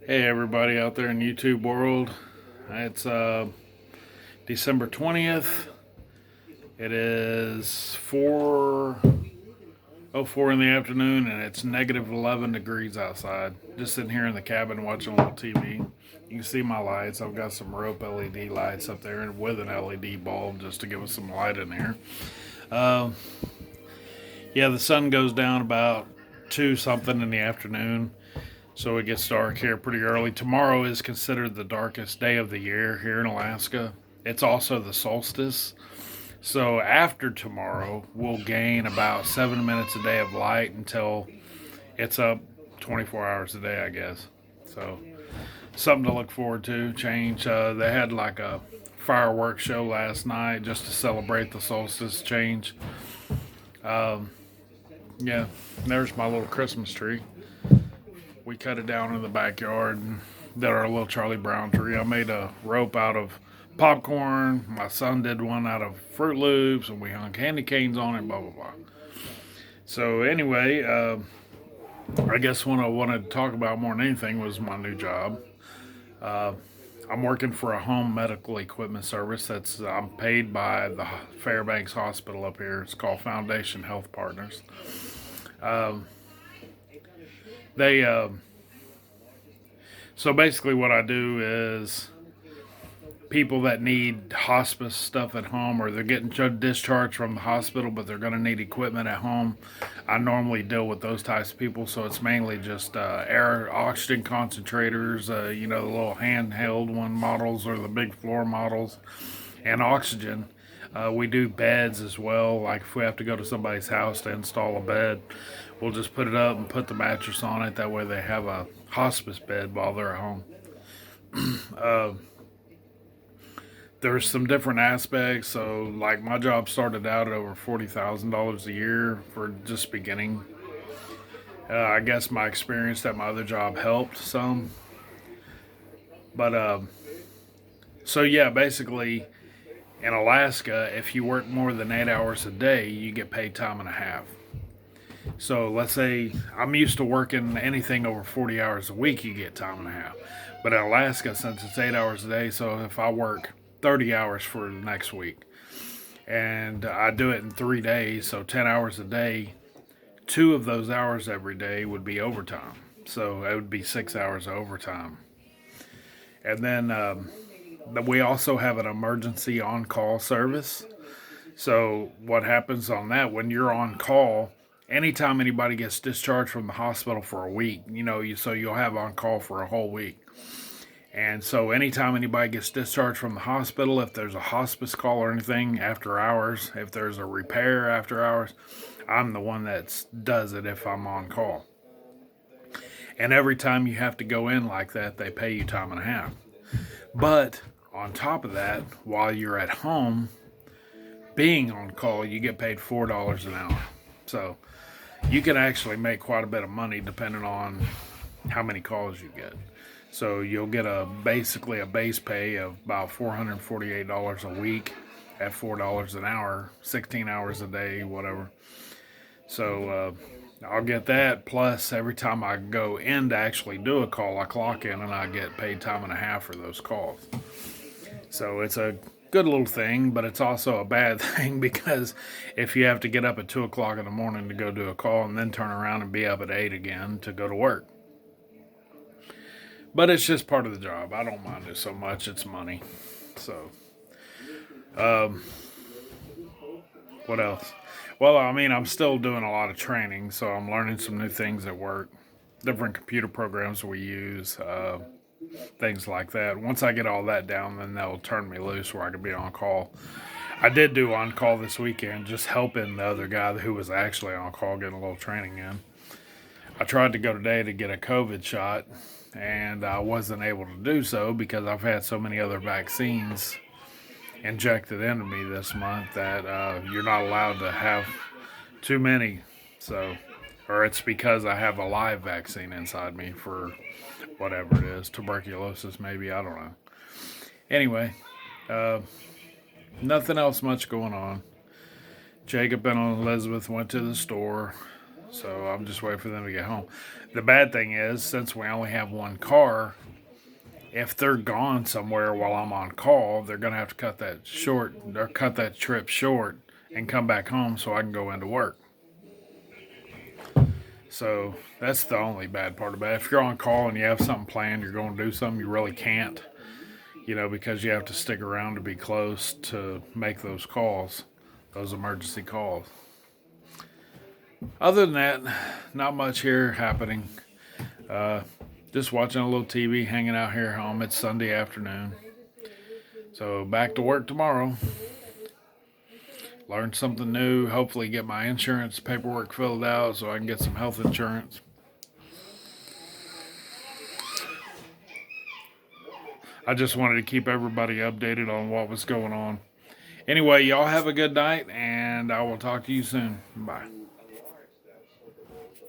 Hey everybody out there in YouTube world. It's December 20th. It is 4:04 in the afternoon and it's negative 11 degrees outside. Just sitting here in the cabin watching a little TV. You can see my lights. I've got some rope LED lights up there and with an LED bulb just to give us some light in here. Uh, yeah, the sun goes down about 2 something in the afternoon. So it gets dark here pretty early. Tomorrow is considered the darkest day of the year here in Alaska. It's also the solstice. So after tomorrow, we'll gain about 7 minutes a day of light until it's up 24 hours a day, I guess. So something to look forward to. Change. They had like a fireworks show last night just to celebrate the solstice change. Um, yeah, there's my little Christmas tree. We cut it down in the backyard and did our little Charlie Brown tree. I made a rope out of popcorn. My son did one out of Fruit Loops, and we hung candy canes on it. Blah blah blah. So anyway, I guess what I wanted to talk about more than anything was my new job. Uh, I'm working for a home medical equipment service. I'm paid by the Fairbanks Hospital up here. It's called Foundation Health Partners. Um, they So basically, what I do is people that need hospice stuff at home, or they're getting discharged from the hospital, but they're going to need equipment at home. I normally deal with those types of people, so it's mainly just air oxygen concentrators, the little handheld one models or the big floor models, and oxygen. We do beds as well. Like if we have to go to somebody's house to install a bed, we'll just put it up and put the mattress on it. That way they have a hospice bed while they're at home. uh, there's some different aspects. So, like my job started out at over $40,000 a year for just beginning. I guess my experience at my other job helped some, but so yeah, basically in Alaska, if you work more than 8 hours a day, you get paid time and a half. So let's say I'm used to working anything over 40 hours a week, you get time and a half. But in Alaska, since it's 8 hours a day, so if I work 30 hours for the next week and I do it in 3 days, so 10 hours a day, 2 of those hours every day would be overtime. So it would be 6 hours of overtime. And then we also have an emergency on call service. So what happens on that when you're on call? Anytime anybody gets discharged from the hospital for a week, so you'll have on call for a whole week. And so anytime anybody gets discharged from the hospital, if there's a hospice call or anything after hours, if there's a repair after hours, I'm the one that does it if I'm on call. And every time you have to go in like that, they pay you time and a half. But on top of that, while you're at home being on call, you get paid $4 an hour. So you can actually make quite a bit of money depending on how many calls you get. So you'll get basically a base pay of about $448 a week at $4 an hour, 16 hours a day, whatever. So I'll get that. Plus, every time I go in to actually do a call, I clock in and I get paid time and a half for those calls. So it's a good little thing, but it's also a bad thing because if you have to get up at 2 o'clock in the morning to go do a call and then turn around and be up at 8 again to go to work. But it's just part of the job. I don't mind it so much. It's money. So, um, what else? Well, I mean, I'm still doing a lot of training, so I'm learning some new things at work, different computer programs we use, things like that. Once I get all that down, then they'll turn me loose where I can be on call. I did do on call this weekend, just helping the other guy who was actually on call get a little training in. I tried to go today to get a COVID shot, and I wasn't able to do so because I've had so many other vaccines injected into me this month that you're not allowed to have too many. So, or it's because I have a live vaccine inside me for whatever it is, tuberculosis maybe, I don't know. Anyway, uh, nothing else much going on. Jacob and Elizabeth went to the store, So I'm just waiting for them to get home. The bad thing is, since we only have one car, if they're gone somewhere while I'm on call, they're gonna have to cut that short or cut that trip short and come back home so I can go into work. So that's the only bad part about it. If you're on call and you have something planned, you're going to do something, you really can't, because you have to stick around to be close to make those calls, those emergency calls. Other than that, not much here happening. Uh, just watching a little TV, hanging out here home. It's Sunday afternoon. So back to work tomorrow. Learn something new. Hopefully, get my insurance paperwork filled out so I can get some health insurance. I just wanted to keep everybody updated on what was going on. Anyway, y'all have a good night, and I will talk to you soon. Bye.